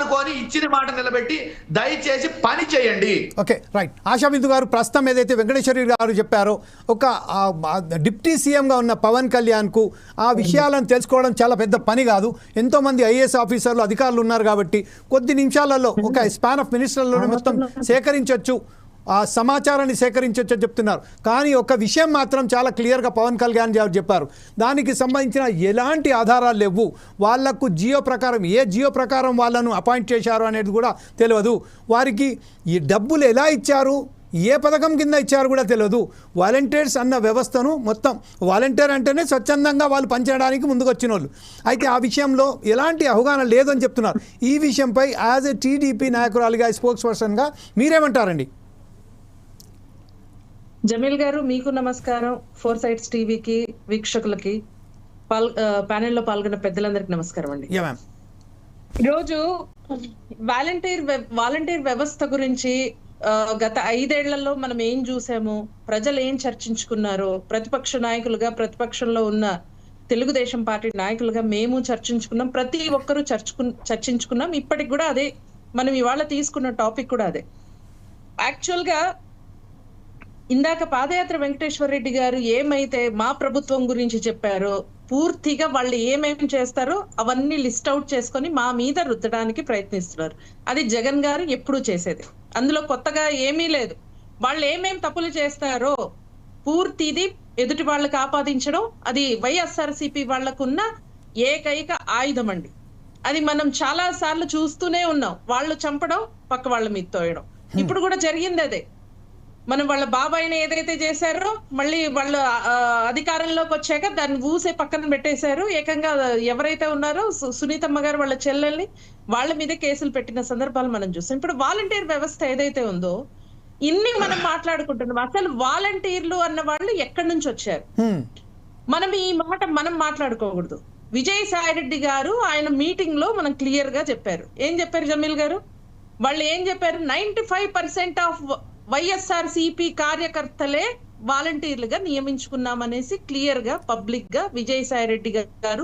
అనుకొని ఇచ్చిన మాట నిలబెట్టి దయచేసి పని చేయండి. Okay, right. ఆశాబిందు గారు, ప్రస్తుతం ఏదైతే వెంకటేశ్వరి గారు చెప్పారో, ఒక డిప్యూటీ సీఎంగా ఉన్న పవన్ కళ్యాణ్కు ఆ విషయాలను తెలుసుకోవడం చాలా పెద్ద పని కాదు. ఎంతోమంది ఐఏఎస్ ఆఫీసర్లు, అధికారులు ఉన్నారు కాబట్టి కొద్ది నిమిషాలలో ఒక స్పాన్ ఆఫ్ మినిస్టర్లను మొత్తం సేకరించవచ్చు, ఆ సమాచారాన్ని సేకరించవచ్చు చెప్తున్నారు. కానీ ఒక విషయం మాత్రం చాలా క్లియర్గా పవన్ కళ్యాణ్ గారు చెప్పారు, దానికి సంబంధించిన ఎలాంటి ఆధారాలు లేవు. వాళ్లకు జియో ప్రకారం, ఏ జియో ప్రకారం వాళ్ళను అపాయింట్ చేశారు అనేది కూడా తెలియదు. వారికి ఈ డబ్బులు ఎలా ఇచ్చారు, ఏ పథకం కింద ఇచ్చారు కూడా తెలియదు. వాలంటీర్స్ అన్న వ్యవస్థను మొత్తం, వాలంటీర్ అంటేనే స్వచ్ఛందంగా వాళ్ళు పనిచేయడానికి ముందుకు వచ్చిన వాళ్ళు. అయితే ఆ విషయంలో ఎలాంటి అవగాహన లేదని చెప్తున్నారు. ఈ విషయంపై యాజ్ ఎ టీడీపీ నాయకురాలిగా, స్పోక్స్ పర్సన్గా మీరేమంటారండి? జమీల్ గారు, మీకు నమస్కారం. 4 సైట్స్ టీవీకి, వీక్షకులకి, ప్యానెల్లో పాల్గొన్న పెద్దలందరికీ నమస్కారం అండి. ఈరోజు వాలంటీర్ వ్యవస్థ గురించి గత 5 ఏళ్లలో మనం ఏం చూసాము, ప్రజలు ఏం చర్చించుకున్నారో, ప్రతిపక్ష నాయకులుగా, ప్రతిపక్షంలో ఉన్న తెలుగుదేశం పార్టీ నాయకులుగా మేము చర్చించుకున్నాం. ప్రతి ఒక్కరూ చర్చించుకున్నాం. ఇప్పటికి కూడా అదే, మనం ఇవాళ తీసుకున్న టాపిక్ కూడా అదే. యాక్చువల్ గా ఇందాక పాదయాత్ర వెంకటేశ్వర రెడ్డి గారు ఏమైతే మా ప్రభుత్వం గురించి చెప్పారో, పూర్తిగా వాళ్ళు ఏమేమి చేస్తారో అవన్నీ లిస్ట్ అవుట్ చేసుకొని మా మీద రుద్దడానికి ప్రయత్నిస్తున్నారు. అది జగన్ గారు ఎప్పుడూ చేసేది, అందులో కొత్తగా ఏమీ లేదు. వాళ్ళు ఏమేమి తప్పులు చేస్తారో పూర్తిది ఎదుటి వాళ్ళకి ఆపాదించడం, అది వైఎస్ఆర్సీపీ వాళ్లకున్న ఏకైక ఆయుధం అండి. అది మనం చాలా సార్లు చూస్తూనే ఉన్నాం. వాళ్ళు చంపడం, పక్క వాళ్ళ మీద తోయడం. ఇప్పుడు కూడా జరిగింది అదే. మనం వాళ్ళ బాబాయిని ఏదైతే చేశారో, మళ్ళీ వాళ్ళ అధికారంలోకి వచ్చాక దాన్ని ఊసే పక్కన పెట్టేశారు. ఏకంగా ఎవరైతే ఉన్నారో సునీతమ్మ గారు వాళ్ళ చెల్లెల్ని, వాళ్ళ మీద కేసులు పెట్టిన సందర్భాలు మనం చూస్తాం. ఇప్పుడు వాలంటీర్ వ్యవస్థ ఏదైతే ఉందో, ఇన్ని మనం మాట్లాడుకుంటున్నాం. అసలు వాలంటీర్లు అన్న వాళ్ళు ఎక్కడి నుంచి వచ్చారు? మనం ఈ మాట మనం మాట్లాడుకోకూడదు. విజయసాయి రెడ్డి గారు ఆయన మీటింగ్ లో మనం క్లియర్ గా చెప్పారు. ఏం చెప్పారు జమీల్ గారు? వాళ్ళు ఏం చెప్పారు? 95% ఆఫ్ వైఎస్ఆర్సీపీ కార్యకర్తలే వాలంటీర్లుగా నియమించుకున్నామనేసి క్లియర్ గా పబ్లిక్ గా విజయసాయి రెడ్డి గారు,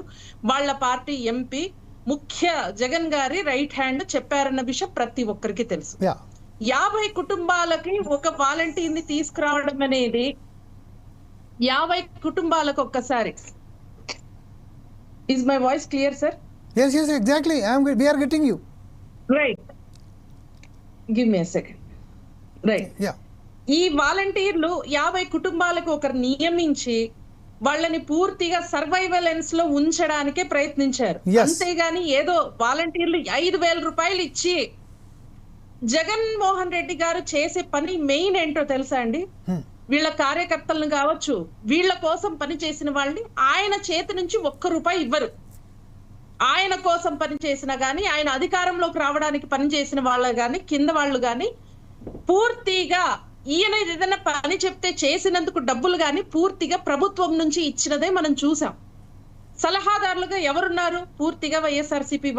వాళ్ళ పార్టీ ఎంపీ, ముఖ్య జగన్ గారి రైట్ హ్యాండ్ చెప్పారన్న విషయం ప్రతి ఒక్కరికి తెలుసు. 50 కుటుంబాలకి ఒక వాలంటీర్ ని తీసుకురావడం అనేది, 50 కుటుంబాలకు ఒక్కసారి. Is my voice clear sir? Yes, exactly. We are getting you. Right. Give me a second. Right. ఈ వాలంటీర్లు 50 కుటుంబాలకు ఒకరు నియమించి వాళ్ళని పూర్తిగా సర్వైవలెన్స్ లో ఉంచడానికే ప్రయత్నించారు. అంతేగాని ఏదో వాలంటీర్లు 5,000 రూపాయలు ఇచ్చి, జగన్మోహన్ రెడ్డి గారు చేసే పని మెయిన్ ఏంటో తెలుసా అండి? వీళ్ళ కార్యకర్తలను కావచ్చు, వీళ్ళ కోసం పని చేసిన వాళ్ళని ఆయన చేతి నుంచి 1 రూపాయి ఇవ్వరు. ఆయన కోసం పని చేసినా గానీ, ఆయన అధికారంలోకి రావడానికి పని చేసిన వాళ్ళు గాని, కింద వాళ్ళు గాని పూర్తిగా ఈయన ఏదైనా పని చెప్తే చేసినందుకు డబ్బులు గాని పూర్తిగా ప్రభుత్వం నుంచి ఇచ్చినదే మనం చూసాం. సలహాదారులుగా ఎవరున్నారు? పూర్తిగా వైఎస్ఆర్సీపీ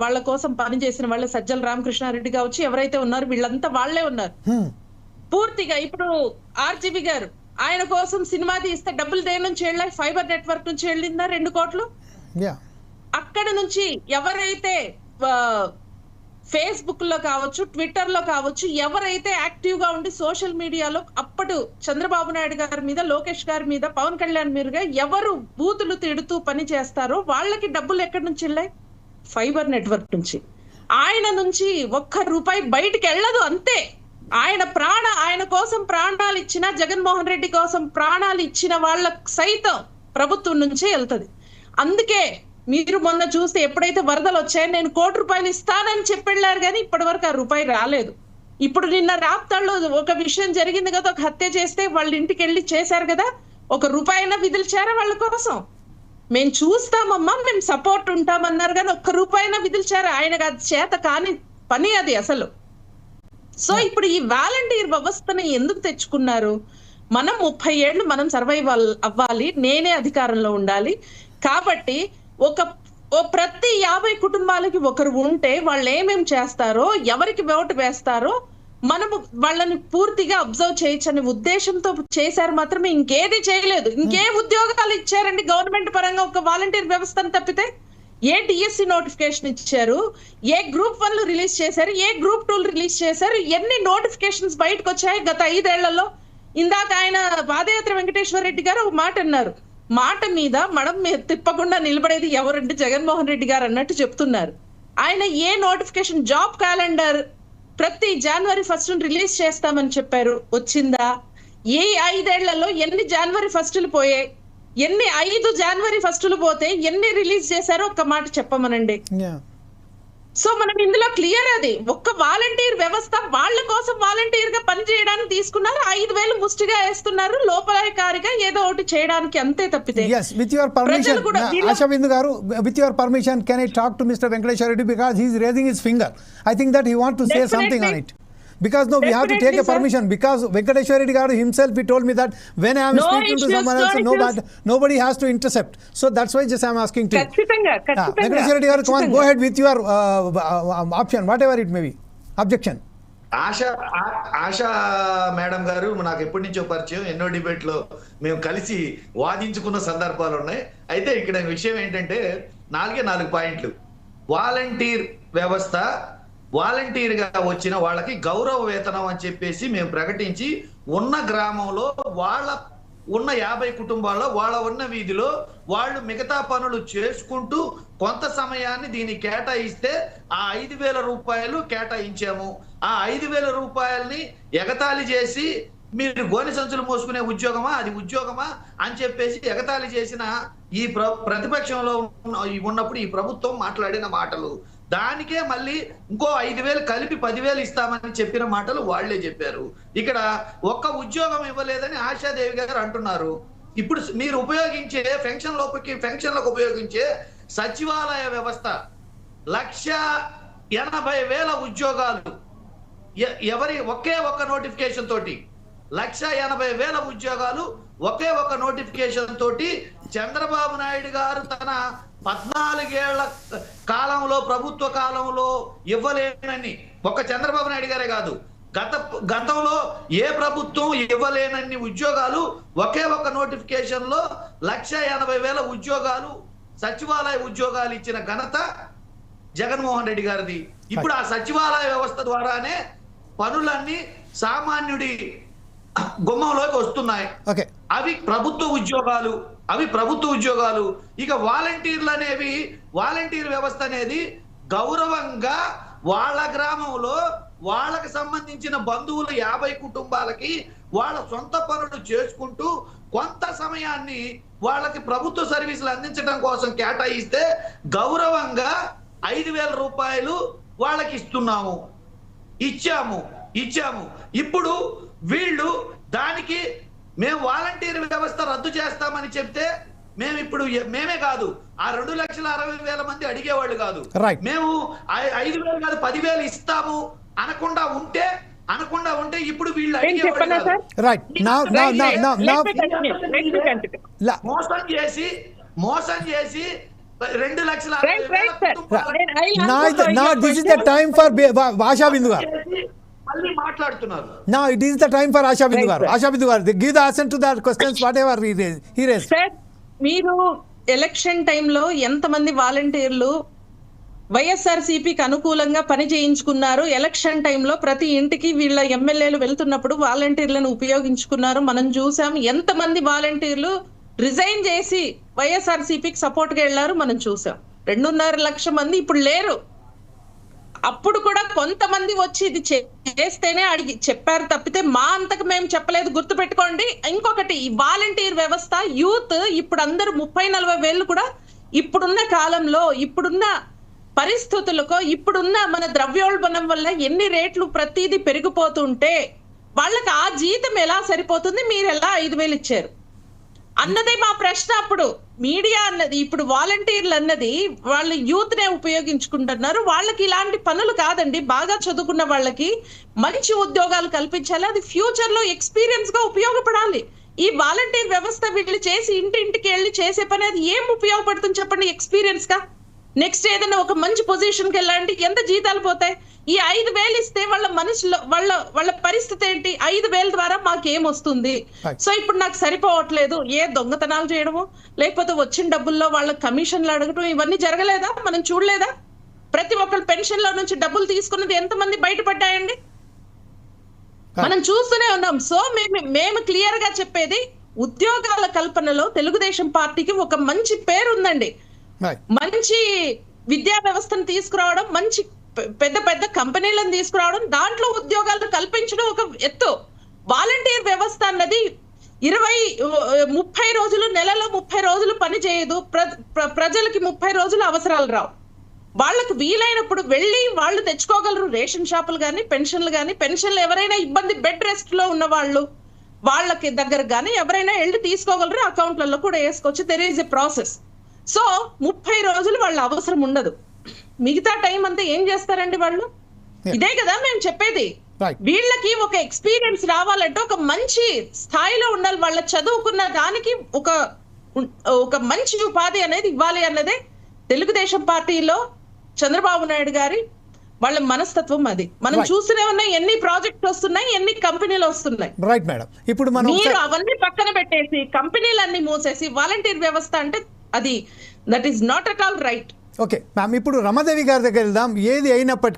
వాళ్ళ కోసం పనిచేసిన వాళ్ళు, సజ్జల రామకృష్ణారెడ్డి కావచ్చు, ఎవరైతే ఉన్నారు వీళ్ళంతా వాళ్లే ఉన్నారు పూర్తిగా. ఇప్పుడు ఆర్జీబీ గారు ఆయన కోసం సినిమా తీస్తే డబ్బులు దేని నుంచి వెళ్ళాయి? ఫైబర్ నెట్వర్క్ నుంచి వెళ్ళిందా 2 కోట్లు? అక్కడ నుంచి ఎవరైతే ఫేస్బుక్ లో కావచ్చు, ట్విట్టర్ లో కావచ్చు, ఎవరైతే యాక్టివ్ గా ఉండి సోషల్ మీడియాలో అప్పుడు చంద్రబాబు నాయుడు గారి మీద, లోకేష్ గారి మీద, పవన్ కళ్యాణ్ మీరుగా ఎవరు బూతులు తిడుతూ పని చేస్తారో వాళ్ళకి డబ్బులు ఎక్కడి నుంచి వెళ్ళాయి? ఫైబర్ నెట్వర్క్ నుంచి. ఆయన నుంచి 1 రూపాయి బయటికి వెళ్ళదు. అంతే. ఆయన కోసం ప్రాణాలు ఇచ్చిన, జగన్మోహన్ రెడ్డి కోసం ప్రాణాలు ఇచ్చిన వాళ్ళకి సైతం ప్రభుత్వం నుంచే వెళ్తది. అందుకే మీరు మొన్న చూస్తే ఎప్పుడైతే వరదలు వచ్చాయో నేను 1 కోటి రూపాయలు ఇస్తానని చెప్పెళ్ళారు, కానీ ఇప్పటి వరకు ఆ రూపాయి రాలేదు. ఇప్పుడు నిన్న రాప్తాడులో ఒక విషయం జరిగింది కదా, ఒక హత్య చేస్తే వాళ్ళ ఇంటికి వెళ్ళి చేశారు కదా, 1 రూపాయైనా విదిల్చారా వాళ్ళ కోసం? మేము చూస్తామమ్మా, మేము సపోర్ట్ ఉంటామన్నారు కానీ 1 రూపాయైనా విదిల్చారా? ఆయనకు అది చేత కాని పని అది అసలు. సో ఇప్పుడు ఈ వాలంటీర్ వ్యవస్థని ఎందుకు తెచ్చుకున్నారు? మనం 30 ఏళ్ళు మనం సర్వైవ్ అవ్వాలి, నేనే అధికారంలో ఉండాలి కాబట్టి ప్రతి 50 కుటుంబాలకి ఒకరు ఉంటే వాళ్ళు ఏమేమి చేస్తారో, ఎవరికి ఓటు వేస్తారో మనము వాళ్ళని పూర్తిగా అబ్జర్వ్ చేయొచ్చనే ఉద్దేశంతో చేశారు మాత్రమే, ఇంకేది చేయలేదు. ఇంకే ఉద్యోగాలు ఇచ్చారండి గవర్నమెంట్ పరంగా ఒక వాలంటీర్ వ్యవస్థను తప్పితే? ఏ డిఎస్సి నోటిఫికేషన్ ఇచ్చారు, ఏ గ్రూప్ 1 రిలీజ్ చేశారు, ఏ గ్రూప్ 2 రిలీజ్ చేశారు, ఎన్ని నోటిఫికేషన్స్ బయటకు వచ్చాయి గత 5 ఏళ్లలో? ఇందాక ఆయన పాదయాత్ర వెంకటేశ్వర రెడ్డి గారు ఒక మాట అన్నారు, మాట మీద మడం మీద తిప్పకుండా నిలబడేది ఎవరంటే జగన్మోహన్ రెడ్డి గారు అన్నట్టు చెప్తున్నారు. ఆయన ఏ నోటిఫికేషన్, జాబ్ క్యాలెండర్ ప్రతి జనవరి 1 రిలీజ్ చేస్తామని చెప్పారు, వచ్చిందా? ఏ 5 ఏళ్లలో ఎన్ని జనవరి 1 పోయాయి, ఎన్ని 5 జనవరి 1 పోతే ఎన్ని రిలీజ్ చేశారో ఒక్క మాట చెప్పమనండి. సో మనం ఇందులో క్లియర్, అది ఒక్క వాలంటీర్ వ్యవస్థ వాళ్ళ కోసం వాలంటీర్ గా పనిచేయడానికి తీసుకున్నారు, 5,000 ముష్టిగా వేస్తున్నారు లోపలకారిగా ఏదో ఒకటి చేయడానికి, అంతే తప్పితే. With your permission, Asha Bindu garu, with your permission, can I talk to Mr. Venkateshwar Reddy, because he is raising his finger. I think that he wants to say something on it. Because no, we have to take a permission, because Venkateshwar Reddy garu himself, he told me that when I am speaking to someone else, nobody has to intercept. So that's why just I am asking to you. Venkateshwar Reddy garu, come on, go ahead with your option, whatever it may be. Objection. ASHA madam గారు నాకు ఎప్పటి నుంచో పరిచయం, ఎన్నో debate లో మేము కలిసి వాదించుకున్న సందర్భాలు ఉన్నాయి. అయితే ఇక్కడ విషయం ఏంటంటే 4 పాయింట్లు. వాలంటీర్ వ్యవస్థ, వాలంటీర్ గా వచ్చిన వాళ్ళకి గౌరవ వేతనం అని చెప్పేసి మేము ప్రకటించి, ఉన్న గ్రామంలో వాళ్ళ ఉన్న 50 కుటుంబాల్లో వాళ్ళ ఉన్న వీధిలో వాళ్ళు మిగతా పనులు చేసుకుంటూ కొంత సమయాన్ని దీన్ని కేటాయిస్తే ఆ 5,000 రూపాయలు కేటాయించాము. ఆ 5,000 రూపాయలని ఎగతాళి చేసి, మీరు గోనె సంచులు మోసుకునే ఉద్యోగమా, అది ఉద్యోగమా అని చెప్పేసి ఎగతాళి చేసిన ఈ ప్రతిపక్షంలో ఉన్నప్పుడు ఈ ప్రభుత్వం మాట్లాడిన మాటలు, దానికే మళ్ళీ ఇంకో 5,000 కలిపి 10,000 ఇస్తామని చెప్పిన మాటలు వాళ్లే చెప్పారు. ఇక్కడ ఒక్క ఉద్యోగం ఇవ్వలేదని ఆశాదేవి గారు అంటున్నారు. ఇప్పుడు మీరు ఉపయోగించే పెన్షన్లకు ఉపయోగించే సచివాలయ వ్యవస్థ 1,80,000 ఉద్యోగాలు, ఒకే ఒక్క నోటిఫికేషన్ తోటి 1,80,000 ఉద్యోగాలు ఒకే ఒక నోటిఫికేషన్ తోటి చంద్రబాబు నాయుడు గారు తన 14 ఏళ్ల కాలంలో, ప్రభుత్వ కాలంలో ఇవ్వలేనని, ఒక్క చంద్రబాబు నాయుడు గారే కాదు, గతంలో ఏ ప్రభుత్వం ఇవ్వలేనన్ని ఉద్యోగాలు ఒకే ఒక నోటిఫికేషన్ లో 1,80,000 ఉద్యోగాలు, సచివాలయ ఉద్యోగాలు ఇచ్చిన ఘనత జగన్మోహన్ రెడ్డి గారిది. ఇప్పుడు ఆ సచివాలయ వ్యవస్థ ద్వారానే పనులన్నీ సామాన్యుడి గుమ్మంలోకి వస్తున్నాయి. అవి ప్రభుత్వ ఉద్యోగాలు. ఇక వాలంటీర్లు అనేవి, వాలంటీర్ వ్యవస్థ అనేది గౌరవంగా వాళ్ళ గ్రామంలో వాళ్ళకి సంబంధించిన బంధువులు 50 కుటుంబాలకి వాళ్ళ సొంత పనులు చేసుకుంటూ కొంత సమయాన్ని వాళ్ళకి ప్రభుత్వ సర్వీసులు అందించడం కోసం కేటాయిస్తే గౌరవంగా 5,000 రూపాయలు వాళ్ళకి ఇచ్చాము. ఇప్పుడు వీళ్ళు దానికి మేము వాలంటీర్ వ్యవస్థ రద్దు చేస్తామని చెప్తే మేమే కాదు, ఆ 2,60,000 మంది అడిగేవాళ్ళు కాదు, మేము 5,000 కాదు 10,000 ఇస్తాము అనకుండా ఉంటే ఇప్పుడు వీళ్ళు అడిగేవాళ్ళు మోసం చేసి 2,60,000 మళ్ళీ మాట్లాడుతున్నారు. Now it is the time for Asha Bindu garu. Asha Bindu garu, give the answer to that questions whatever he raised. Sir, మీరు ఎలక్షన్ టైంలో ఎంతమంది వాలంటీర్లు వైఎస్ఆర్సీపీకి అనుకూలంగా పని చేయించుకున్నారు? ఎలక్షన్ టైంలో ప్రతి ఇంటికి వీళ్ళ ఎమ్మెల్యేలు వెళ్తున్నప్పుడు వాలంటీర్లను ఉపయోగించుకున్నారు, మనం చూసాం. ఎంతమంది వాలంటీర్లు రిజైన్ చేసి వైఎస్ఆర్సీపీకి సపోర్ట్ గా వెళ్లారు మనం చూసాం. 2.5 లక్షల మంది ఇప్పుడు లేరు. అప్పుడు కూడా కొంతమంది వచ్చి ఇది చేస్తేనే అడిగి చెప్పారు తప్పితే మా అంతకు మేము చెప్పలేదు, గుర్తుపెట్టుకోండి. ఇంకొకటి, ఈ వాలంటీర్ వ్యవస్థ యూత్ ఇప్పుడు అందరూ 30-40 వేలు కూడా ఇప్పుడున్న కాలంలో, ఇప్పుడున్న పరిస్థితులకు, ఇప్పుడున్న మన ద్రవ్యోల్బణం వల్ల ఎన్ని రేట్లు ప్రతిదీ పెరిగిపోతుంటే వాళ్ళకి ఆ జీతం ఎలా సరిపోతుంది, మీరు ఎలా 5,000 ఇచ్చారు అన్నదే మా ప్రశ్న. అప్పుడు మీడియా అన్నది, ఇప్పుడు వాలంటీర్లు అన్నది వాళ్ళు యూత్ నే ఉపయోగించుకుంటున్నారు. వాళ్ళకి ఇలాంటి పనులు కాదండి, బాగా చదువుకున్న వాళ్ళకి మంచి ఉద్యోగాలు కల్పించాలి, అది ఫ్యూచర్ లో ఎక్స్పీరియన్స్ గా ఉపయోగపడాలి. ఈ వాలంటీర్ వ్యవస్థ వీళ్ళు చేసి ఇంటింటికి వెళ్ళి చేసే పని అది ఏం ఉపయోగపడుతుంది చెప్పండి ఎక్స్పీరియన్స్ గా? నెక్స్ట్ ఏదైనా ఒక మంచి పొజిషన్ కి వెళ్ళాలంటే ఎంత జీతాలు పోతాయి? ఈ 5,000 ఇస్తే వాళ్ళ మనుషుల వాళ్ళ పరిస్థితి ఏంటి? 5,000 ద్వారా మాకేం వస్తుంది? Right. సో ఇప్పుడు నాకు సరిపోవట్లేదు, ఏ దొంగతనాలు చేయడము, లేకపోతే వచ్చిన డబ్బుల్లో వాళ్ళ కమిషన్లు అడగటం, ఇవన్నీ జరగలేదా? మనం చూడలేదా? ప్రతి ఒక్కరు పెన్షన్ లో నుంచి డబ్బులు తీసుకున్నది ఎంతమంది బయటపడ్డాయండి? మనం చూస్తూనే ఉన్నాం. సో మేము క్లియర్ గా చెప్పేది, ఉద్యోగాల కల్పనలో తెలుగుదేశం పార్టీకి ఒక మంచి పేరు ఉందండి. Right. మంచి విద్యా వ్యవస్థను తీసుకురావడం, మంచి పెద్ద పెద్ద కంపెనీలను తీసుకురావడం, దాంట్లో ఉద్యోగాలు కల్పించడం ఒక ఎత్తు. వాలంటీర్ వ్యవస్థ అన్నది 30 రోజులు, నెలలో 30 రోజులు పని చేయదు. ప్రజలకి 30 రోజులు అవసరాలు రావు. వాళ్ళకు వీలైనప్పుడు వెళ్ళి వాళ్ళు తెచ్చుకోగలరు. రేషన్ షాపులు కానీ, పెన్షన్లు ఎవరైనా ఇబ్బంది, బెడ్ రెస్ట్ లో ఉన్న వాళ్ళకి దగ్గర కానీ ఎవరైనా వెళ్ళి తీసుకోగలరు. అకౌంట్లలో కూడా వేసుకోవచ్చు. There is a process. So 30 రోజులు వాళ్ళ అవసరం ఉండదు. మిగతా టైం అంతా ఏం చేస్తారండి వాళ్ళు? ఇదే కదా మేము చెప్పేది. Right. వీళ్ళకి ఒక ఎక్స్పీరియన్స్ రావాలంటే ఒక మంచి స్థాయిలో ఉండాలి. వాళ్ళ చదువుకున్న దానికి ఒక మంచి ఉపాధి అనేది ఇవ్వాలి అన్నదే తెలుగుదేశం పార్టీలో చంద్రబాబు నాయుడు గారి వాళ్ళ మనస్తత్వం. అది మనం Right. చూస్తూనే ఉన్నాయి. ఎన్ని ప్రాజెక్టులు వస్తున్నాయి, ఎన్ని కంపెనీలు వస్తున్నాయి. Right madam. ఇప్పుడు మనం మీరు అవన్నీ పక్కన పెట్టేసి కంపెనీలన్నీ మూసేసి వాలంటీర్ వ్యవస్థ అంటే అది that is not at all right. Okay ma'am, ఇప్పుడు రమాదేవి గారి దగ్గర వెళ్దాం. ఏది అయినప్పటికీ